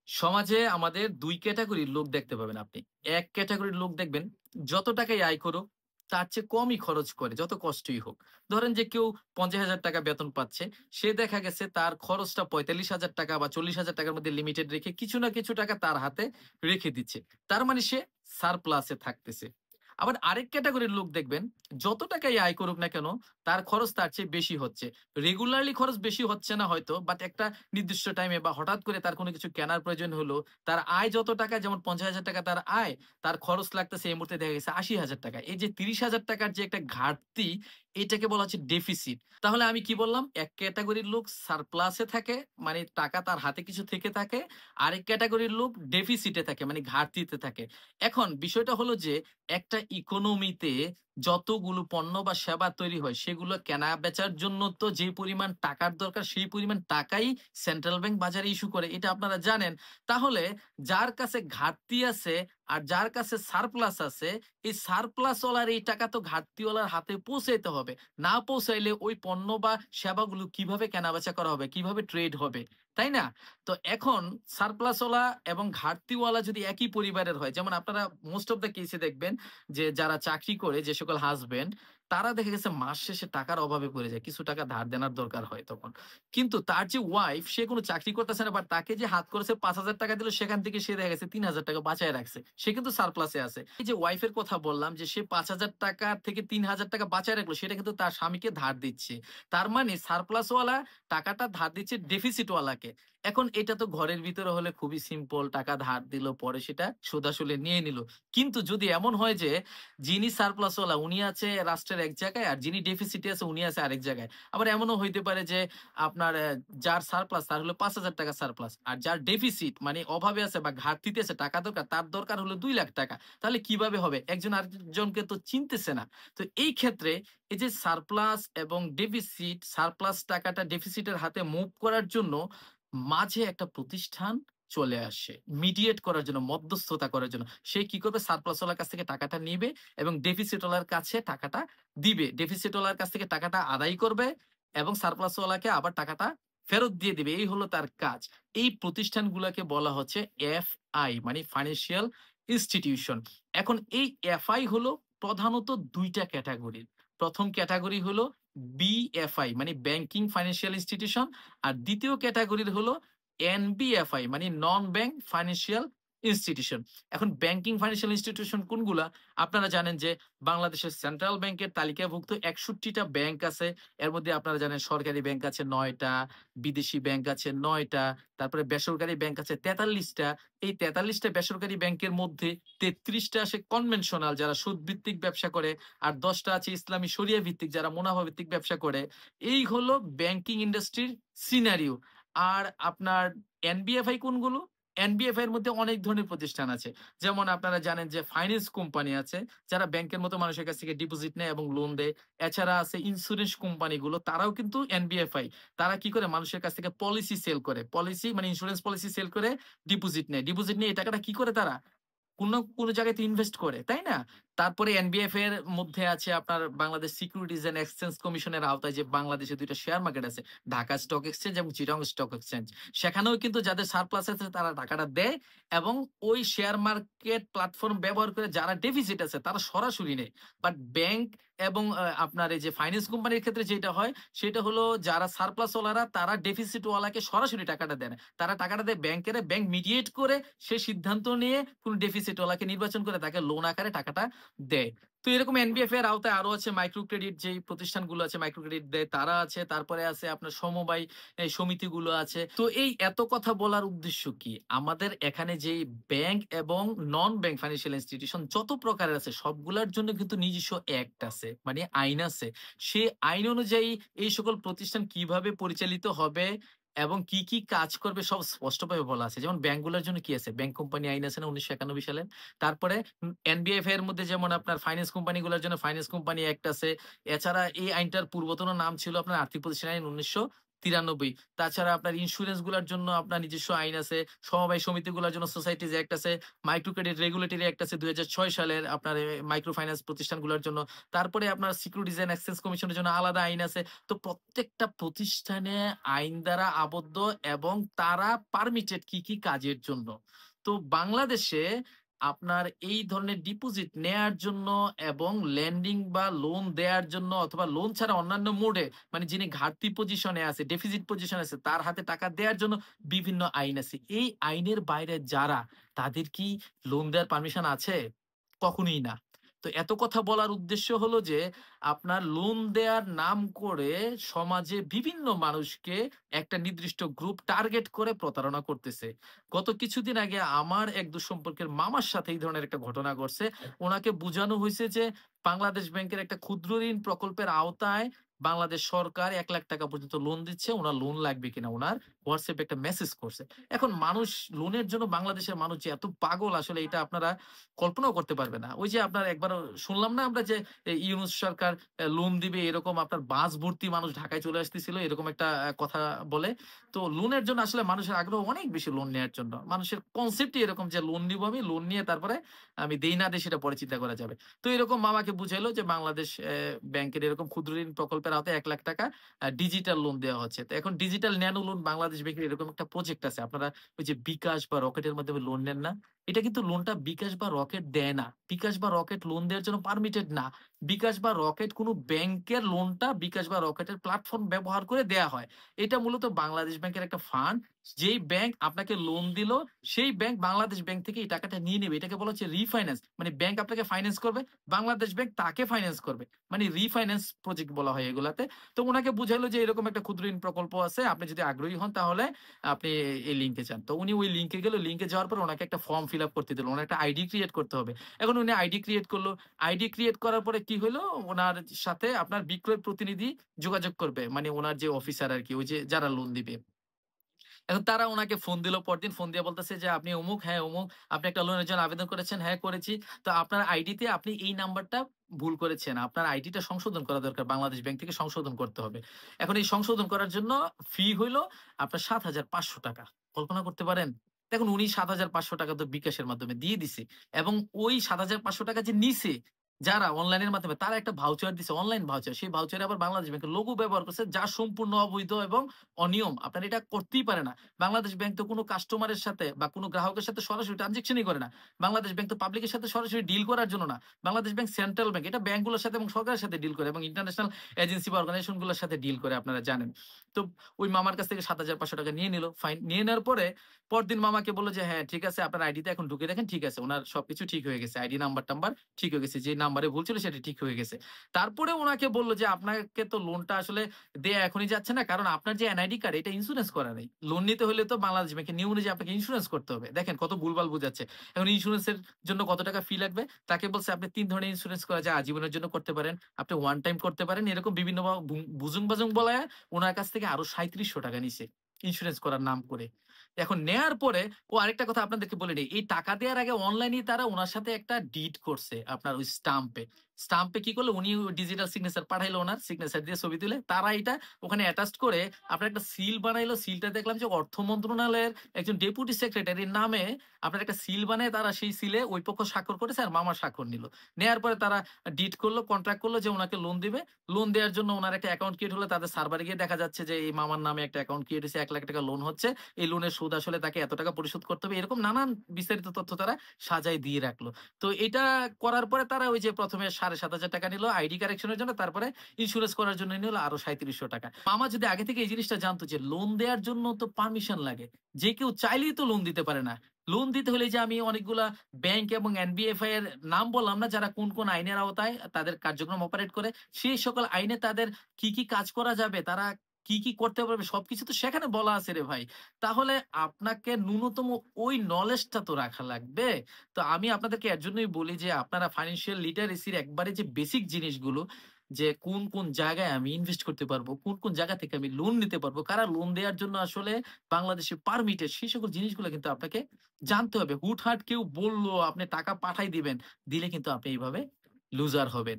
সমাজে আমাদের ২ ক্যাটেগরির লোক দেখতে পাবেন আপনি। এক ক্যাটেগরির লোক দেখবেন যত টাকাই আয় করুক তার চেয়ে কমই খরচ করে যত কষ্টই হোক। ধরেন যে কেউ ৳৫০,০০০ বেতন পাচ্ছে, সে দেখা গেছে তার খরচটা ৳৪৫,০০০ বা ৳৪০,০০০ র মধ্যে লিমিটেড রেখে কিছু না কিছু টাকা তার হাতে রেখে দিচ্ছে। তার মানে সে সারপ্লাসে থাকতেছে। আবার আরেক ক্যাটেগরির লোক দেখবেন যত টাকাই আয় করুক না কেন তার খরচ তার চেয়ে বেশি হচ্ছে। রেগুলারলি খরচ বেশি হচ্ছে না হয়তো, বাট একটা নির্দিষ্ট টাইমে বা হঠাৎ করে তার কোনো কিছু কেনার প্রয়োজন হলো, তার আয় যত টাকা যেমন ৳৫০,০০০ তার আয়, তার খরচ লাগতেছে এই মুহূর্তে দেখা গেছে ৳৮০,০০০। এই যে ৳৩০,০০০ র যে একটা ঘাটতি, এটাকে বলা হচ্ছে ডেফিসিট। তাহলে আমি কি বললাম? এক ক্যাটেগরির লোক সারপ্লাসে থাকে, মানে টাকা তার হাতে কিছু থেকে থাকে। আরেক ক্যাটেগরির লোক ডেফিসিটে থাকে, মানে ঘাটতিতে থাকে। এখন বিষয়টা হলো যে একটা ইকোনমিতে যতগুলো পণ্য বা সেবা তৈরি হয় সেগুলো কেনা বেচার জন্য তো যে পরিমাণ টাকার দরকার সেই পরিমাণ টাকাই সেন্ট্রাল ব্যাংক বাজারে ইস্যু করে, এটা আপনারা জানেন। তাহলে যার কাছে ঘাটতি আছে আর যার কাছে সারপ্লাস আছে, এই সারপ্লাস ওয়ালার এই টাকা তো ঘাটতিওয়ালার হাতে পৌঁছাইতে হবে। না পৌঁছাইলে ওই পণ্য বা সেবাগুলো কিভাবে কেনাবেচা করা হবে, কিভাবে ট্রেড হবে, তাই না? তো এখন সারপ্লাসওয়ালা এবং ঘাটতিওয়ালা যদি একই পরিবারের হয়, যেমন আপনারা মোস্ট অফ দ্যা কেসে দেখবেন যে যারা চাকরি করে, যে সকল হাসব্যান্ড, তারা দেখা গেছে মাস শেষে টাকার অভাবে পড়ে যায়। কিছু টাকা ধার দেনার দরকার হয় তখন। কিন্তু তার যে ওয়াইফ, সে কোন চাকরি করতেছে না, বাট তাকে যে হাত খরচে ৳৫,০০০ দিল সেখান থেকে সে দেখা গেছে ৳৩,০০০ বাঁচায় রাখছে। সে কিন্তু সারপ্লাসে আছে। এই যে ওয়াইফের কথা বললাম যে সে ৳৫,০০০ থেকে ৳৩,০০০ বাঁচায় রাখলো, সেটা কিন্তু তার স্বামীকে ধার দিচ্ছে। তার মানে সারপ্লাস ওয়ালা টাকাটা ধার দিচ্ছে ডেফিসিট ওয়ালাকে। এখন এটা তো ঘরের ভিতরে হলে খুবই সিম্পল, টাকা ধার দিল, পরে সেটা সুদ-আসলে নিয়ে নিল। কিন্তু যদি এমন হয় যে যিনি সারপ্লাস ওয়ালা উনি আছে রাষ্ট্রের এক জায়গায় আর যিনি ডেফিসিটে আছে উনি আছে আরেক জায়গায়। আবার এমনও হইতে পারে যে আপনার যার সারপ্লাস তার হলো ৳৫,০০০ সারপ্লাস। আর যার ডেফিসিট মানে অভাবে আছে বা ঘাটতিতে আছে, টাকা দরকার, তার দরকার হলো ৳২,০০,০০০। তাহলে কিভাবে হবে? একজন আরেকজনকে তো চিনতেছে না। তো এই ক্ষেত্রে এই যে সারপ্লাস এবং ডেফিসিট, সারপ্লাস টাকাটা ডেফিসিটের হাতে মুভ করার জন্য মাঝে একটা প্রতিষ্ঠান চলে আসে। মিডিয়েট করার জন্য, মধ্যস্থতা করার জন্য। সে কি করবে? সারপ্লাস ওয়ালার কাছ থেকে টাকাটা নিবে এবং ডেফিসিট ওয়ালার কাছে টাকাটা দিবে। ডেফিসিট ওয়ালার কাছ থেকে টাকাটা আদায় করবে এবং সারপ্লাস ওয়ালাকে আবার টাকাটা ফেরত দিয়ে দিবে। এই হলো তার কাজ। এই প্রতিষ্ঠানগুলাকে বলা হচ্ছে এফআই, মানে ফাইন্যান্সিয়াল ইনস্টিটিউশন। এখন এই এফআই হলো প্রধানত ২ টা ক্যাটেগরির। ১ম ক্যাটেগরি হলো বিএফআই, মানে ব্যাংকিং ফাইন্যান্সিয়াল ইনস্টিটিউশন। আর ২য় ক্যাটেগরির হলো এনবিএফআই, মানে নন ব্যাংক ফাইন্যান্সিয়াল ইনস্টিটিউশন। এখন ব্যাংকিং ফাইন্যান্সিয়াল ইনস্টিটিউশন কোনগুলা? আপনারা জানেন যে বাংলাদেশের সেন্ট্রাল ব্যাংকের তালিকাভুক্ত ৬১ টা ব্যাংক আছে। এর মধ্যে আপনারা জানেন সরকারি ব্যাংক আছে ৯ টা, বিদেশি ব্যাংক আছে ৯ টা, তারপরে বেসরকারি ব্যাংক আছে ৪৩ টা। এই ৪৩ টা বেসরকারি ব্যাংকের মধ্যে ৩৩ টা আসে কনভেনশনাল, যারা সুদভিত্তিক ব্যবসা করে, আর ১০ টা আছে ইসলামী শরিয়া ভিত্তিক, যারা মুনাফা ভিত্তিক ব্যবসা করে। এই হলো ব্যাংকিং ইন্ডাস্ট্রির সিনারিও। আর আপনার এনবিএফআই কোনগুলো? এনবিএফআই এর মধ্যে অনেক ধরনের প্রতিষ্ঠান আছে। যেমন আপনারা জানেন যে ফাইন্যান্স কোম্পানি আছে, যারা ব্যাংকের মতো মানুষের কাছ থেকে ডিপোজিট নেয় এবং লোন দেয়। এছাড়া আছে ইন্সুরেন্স কোম্পানিগুলো, তারাও কিন্তু এনবিএফআই। তারা কি করে? মানুষের কাছ থেকে পলিসি সেল করে। পলিসি মানে ইন্সুরেন্স পলিসি সেল করে ডিপোজিট নেয়। ডিপোজিট নিয়ে এই টাকাটা কি করে তারা? কোন জায়গায় তো ইনভেস্ট করে, তাই না? তারপরে এনবিএফ এর মধ্যে আছে আপনার বাংলাদেশ সিকিউরিটিজ অ্যান্ড এক্সচেঞ্জ কমিশনের আওতায় যে বাংলাদেশে ২ টা শেয়ার মার্কেট আছে, ঢাকা স্টক এক্সচেঞ্জ এবং চিটাগং স্টক এক্সচেঞ্জ। সেখানেও কিন্তু যাদের সারপ্লাস আছে তারা টাকাটা দেয় এবং ওই শেয়ার মার্কেট প্ল্যাটফর্ম ব্যবহার করে যারা ডেফিসিট আছে তারা সরাসরি নেয়। বাট ব্যাংক এবং আপনার এই যে ফাইন্যান্স কোম্পানির ক্ষেত্রে যেটা হয় সেটা হলো যারা সারপ্লাস ওয়ালারা তারা ডেফিসিট ওয়ালাকে সরাসরি টাকাটা দেয় না। তারা টাকাটা দেয় ব্যাংকের, ব্যাংক মিডিয়েট করে সে সিদ্ধান্ত নিয়ে কোন ডেফিসিট ওয়ালাকে নির্বাচন করে তাকে লোন আকারে টাকাটা দেয়। তো এরকম এনবিএফ এর আওতায় আরো আছে মাইক্রো ক্রেডিট, যেই প্রতিষ্ঠানগুলো আছে মাইক্রো ক্রেডিট দেয় তারা আছে। তারপরে আছে আপনার সমবায় এই সমিতিগুলো আছে। তো এই এত কথা বলার উদ্দেশ্য কি? আমাদের এখানে যেই ব্যাংক এবং নন ব্যাংক ফাইন্যান্সিয়াল ইনস্টিটিউশন যত প্রকারের আছে সবগুলার জন্য কিন্তু নিজস্ব অ্যাক্ট আছে, মানে আইন আছে। সে আইন অনুযায়ী এই সকল প্রতিষ্ঠান কিভাবে পরিচালিত হবে এবং কি কাজ করবে সব স্পষ্টভাবে বলা আছে। যেমন ব্যাংকগুলোর জন্য কি আছে? ব্যাংক কোম্পানি আইন আছে না ১৯৯১ সালের? তারপরে এনবিএফ এর মধ্যে যেমন আপনার ফাইন্যান্স কোম্পানিগুলোর জন্য ফাইন্যান্স কোম্পানি অ্যাক্ট আছে। এছাড়া এই আইনটার পূর্বতন নাম ছিল আপনার আর্থিক প্রতিষ্ঠান আইন 93। তাছাড়া আপনার ইন্সুরেন্স গুলার জন্য আপনার নিজস্ব আইন আছে। সমবায় সমিতিগুলার জন্য সোসাইটিজ অ্যাক্ট আছে। মাইক্রো ক্রেডিট রেগুলেটরি অ্যাক্ট আছে ২০০৬ সালের আপনার মাইক্রো ফাইন্যান্স প্রতিষ্ঠানগুলোর জন্য। তারপরে আপনার সিকিউরিটিজ অ্যান্ড এক্সচেঞ্জ কমিশনের জন্য আলাদা আইন আছে। তো প্রত্যেকটা প্রতিষ্ঠানে আইন দ্বারা আবদ্ধ এবং তারা পারমিটেড কি, কি কাজের জন্য। তো বাংলাদেশে আপনার এই ধরনের ডিপোজিট নেয়ার জন্য এবং লেন্ডিং বা লোন দেয়ার জন্য অথবা লোন ছাড়া অন্যান্য মোডে মানে যিনি ঘাটতি পজিশনে আছে, ডেফিসিট পজিশনে আছে তার হাতে টাকা দেয়ার জন্য বিভিন্ন আইন আছে। এই আইনের বাইরে যারা তাদের কি লোন দেওয়ার পারমিশন আছে? কখনোই না। তো এত কথা বলার উদ্দেশ্য হলো যে আপনার লোন দেয়ার নাম করে সমাজে বিভিন্ন মানুষকে একটা নির্দিষ্ট গ্রুপ টার্গেট করে প্রতারণা করতেছে। গত কিছুদিন আগে আমার এক দুঃসম্পর্কের মামার সাথে এই ধরনের একটা ঘটনা ঘটছে। উনাকে বুঝানো হইছে যে বাংলাদেশ ব্যাংকের একটা ক্ষুদ্র ঋণ প্রকল্পের আওতায় বাংলাদেশ সরকার ৳১,০০,০০০ পর্যন্ত লোন দিচ্ছে। উনার লোন লাগবে কিনা উনার হোয়াটসঅ্যাপে একটা মেসেজ করছে। এখন মানুষ লোনের জন্য বাংলাদেশের মানুষ যে এত পাগল আসলে এটা আপনারা কল্পনাও করতে পারবে না। ওই যে আপনার একবার শুনলাম না আমরা যে ইউনূস সরকার লোন দিবে এরকম আপনার বাস ভর্তি মানুষ ঢাকায় চলে আসতেছিল এরকম একটা কথা বলে। তো লোনের জন্য আসলে মানুষের আগ্রহ অনেক বেশি লোন নেয়ার জন্য। মানুষের কনসেপ্টই এরকম যে লোন নিবো আমি, লোন নিয়ে তারপরে আমি দেই না দেই সেটা পরে চিন্তা করা যাবে। তো এরকম মামাকে বুঝাইলো যে বাংলাদেশ ব্যাংকের এরকম ক্ষুদ্র ঋণ প্রকল্পের আওতায় ৳১,০০,০০০ ডিজিটাল লোন দেওয়া হচ্ছে। তো এখন ডিজিটাল ন্যানো লোন বাংলাদেশ ব্যাংকের এরকম একটা প্রজেক্ট আছে। আপনারা ওই যে বিকাশ বা রকেটের মাধ্যমে লোন নেন না? এটা কিন্তু লোনটা বিকাশ বা রকেট দেয় না। বিকাশ বা রকেট লোন দেওয়ার জন্য পারমিটেড না। বিকাশ বা রকেট কোনো ব্যাংকের লোনটা বিকাশ বা রকেটের প্ল্যাটফর্ম ব্যবহার করে দেয়া হয়। এটা মূলত বাংলাদেশ ব্যাংকের একটা ফান্ড। যেই ব্যাংক আপনাকে লোন দিল, সেই ব্যাংক বাংলাদেশ ব্যাংক থেকে এই টাকাটা নিয়ে নেবে। এটাকে বলা হচ্ছে রিফাইন্যান্স। মানে ব্যাংক আপনাকে ফাইন্যান্স করবে, বাংলাদেশ ব্যাংক তাকে ফাইন্যান্স করবে। মানে রিফাইন্যান্স প্রজেক্ট বলা হয় এগুলাতে। তো উনাকে বুঝাইলো যে এরকম একটা ক্ষুদ্র ঋণ প্রকল্প আছে। আপনি যদি আগ্রহী হন তাহলে আপনি এই লিংকে যান। তো উনি ওই লিংকে গেল। লিংকে যাওয়ার পর উনাকে একটা ফর্ম ফিল আপ করতে দিল। উনার একটা আইডি ক্রিয়েট করতে হবে। এখন উনি আইডি ক্রিয়েট করলো। আইডি ক্রিয়েট করার পরে কি হইলো? উনার সাথে আপনার বিক্রয় প্রতিনিধি যোগাযোগ করবে। মানে উনার যে অফিসার আরকি, ওই যে যারা লোন দিবে। এখন তারা উনাকে ফোন দিল পরদিন। ফোন দিয়ে বলতেছে যে, "আপনি অমুক, হ্যাঁ অমুক। আপনি একটা লোনের জন্য আবেদন করেছেন?" "হ্যাঁ, করেছি। তো আপনার আইডিতে আপনি এই নাম্বারটা ভুল করেছেন। আপনার আইডিটা সংশোধন করা দরকার। বাংলাদেশ ব্যাংক থেকে সংশোধন করতে হবে।" এখন এই সংশোধন করার জন্য ফি হইলো আপনার ৳৭,৫০০। কল্পনা করতে পারেন? দেখুন উনি ৳৭,৫০০ তো বিকাশের মাধ্যমে দিয়ে দিছে এবং ওই ৳৭,৫০০ যে নিছে যারা অনলাইনের মাধ্যমে তারা একটা ভাউচার দিছে, অনলাইন ভাউচার। সেই ভাউচারে আবার বাংলাদেশ ব্যাংকের লোগো ব্যবহার করছে যা সম্পূর্ণ অবৈধ এবং অনিয়ম। আপনারা এটা করতেই পারে না। বাংলাদেশ ব্যাংক তো কোনো কাস্টমারের সাথে বা কোনো গ্রাহকের সাথে সরাসরি ট্রান্সেকশনই করে না। বাংলাদেশ ব্যাংক তো পাবলিকের সাথে সরাসরি ডিল করার জন্য না। Bangladesh bank central bank. এটা ব্যাংকগুলোর সাথে এবং সরকারের সাথে ডিল করে এবং ইন্টারন্যাশনাল এজেন্সি বা অর্গানাইজেশন গুলোর সাথে ডিল করে আপনারা জানেন। তো ওই মামার কাছ থেকে ৳৭,৫০০ নিয়ে নিল। ফাইন। নিয়ে নেওয়ার পরে পরদিন মামাকে বলল যে, "হ্যাঁ, ঠিক আছে আপনার আইডিতে এখন ঢুকে দেখেন ঠিক আছে।" উনার সবকিছু ঠিক হয়ে গেছে। আইডি নাম্বার-টাম্বার ঠিক হয়ে গেছে। যে নাম্বারে ভুল ছিল সেটা ঠিক হয়ে গেছে। তারপরে উনাকে বলল যে, "আপনাকে তো লোনটা আসলে দেয়া এখনই যাচ্ছে না। কারণ আপনার যে এনআইডি কার্ড এটা ইন্সুরেন্স করা নেই। লোন নিতে হলে তো বাংলাদেশ ব্যাংকের নিয়ম অনুযায়ী আপনাকে ইন্সুরেন্স করতে হবে।" দেখেন কত ভুলভাল বুঝাচ্ছে। এখন ইন্সুরেন্সের জন্য কত টাকা ফি লাগবে? তাকে বলছে আপনি ৩ ধরনের ইন্সুরেন্স করা যায়। আজীবনের জন্য করতে পারেন, আপনি ওয়ান টাইম করতে পারেন। এরকম বিভিন্ন বুজুং-বাজুং বলায়া উনার কাছ থেকে আরো ৳৩৭০০ নিছে। ইন্সুরেন্স করার নাম করে। এখন নেয়ার পরে আরেকটা কথা আপনাদেরকে বলে নেই। এই টাকা দেওয়ার আগে অনলাইনেই তারা উনার সাথে একটা ডিড করছে আপনার ওই স্টাম্পে। স্টাম্পে কি করলো? উনি ডিজিটাল সিগনেচার পাঠাইলো উনার, সিগনেচার দিয়ে ছবি তুলে। তারা এটা ওখানে অ্যাটাচড করে আপনার একটা সিল বানাইলো। সিলটা দেখলাম যে অর্থ মন্ত্রণালয়ের একজন ডেপুটি সেক্রেটারির নামে আপনার একটা সিল বানায় তারা সেই সিলে ওই পক্ষ স্বাক্ষর করেছে আর মামা স্বাক্ষর নিল। নেয়ার পরে তারা ডিড করলো, কন্ট্রাক্ট করলো যে উনাকে লোন দিবে। লোন দেওয়ার জন্য উনার একটা অ্যাকাউন্ট ক্রিয়েট হলো। তাদের সার্ভারে গিয়ে দেখা যাচ্ছে যে এই মামার নামে একটা অ্যাকাউন্ট ক্রিয়েট হইছে। ৳১,০০,০০০ লোন হচ্ছে। এই লোনের সুদ আসলে তাকে এত টাকা পরিশোধ করতে হবে। এরকম নানান বিস্তারিত তথ্য তারা সাজায় দিয়ে রাখলো। তো এটা করার পরে তারা ওই যে ১ম এ ৳৭,৫০০ নিল আইডি কারেকশন এর জন্য। তারপরে ইন্সুরেন্স করার জন্য নিল আরো ৳৩৭০০। মামা যদি আগে থেকে এই জিনিসটা জানতো যে লোন দেওয়ার জন্য তো পারমিশন লাগে। যে কেউ চাইলেই তো লোন দিতে পারে না। লোন দিতে হলে যে আমি অনেকগুলা ব্যাংক এবং এনবিএফআই এর নাম বললাম না যারা কোন, কোন আইনের আওতায় তাদের কার্যক্রম অপারেট করে। সেই সকল আইনে তাদের কি, কি কাজ করা যাবে, তারা কি, কি করতে পারবে সবকিছু তো সেখানে বলা আছে রে ভাই। তাহলে আপনাকে ন্যূনতম ওই নলেজটা তো রাখা লাগবে। তো আমি আপনাদেরকে এর জন্যই বলি যে আপনারা ফাইন্যান্সিয়াল লিটারেসির একবারে যে বেসিক জিনিসগুলো যে কোন, কোন জায়গায় আমি ইনভেস্ট করতে পারবো, কোন, কোন জায়গা থেকে আমি লোন নিতে পারবো, কারা লোন দেওয়ার জন্য আসলে বাংলাদেশে পারমিটেড সেই সকল জিনিসগুলো কিন্তু আপনাকে জানতে হবে। হুটহাট কেউ বলল আপনি টাকা পাঠাই দিবেন, দিলে কিন্তু আপনি এইভাবে লুজার হবেন।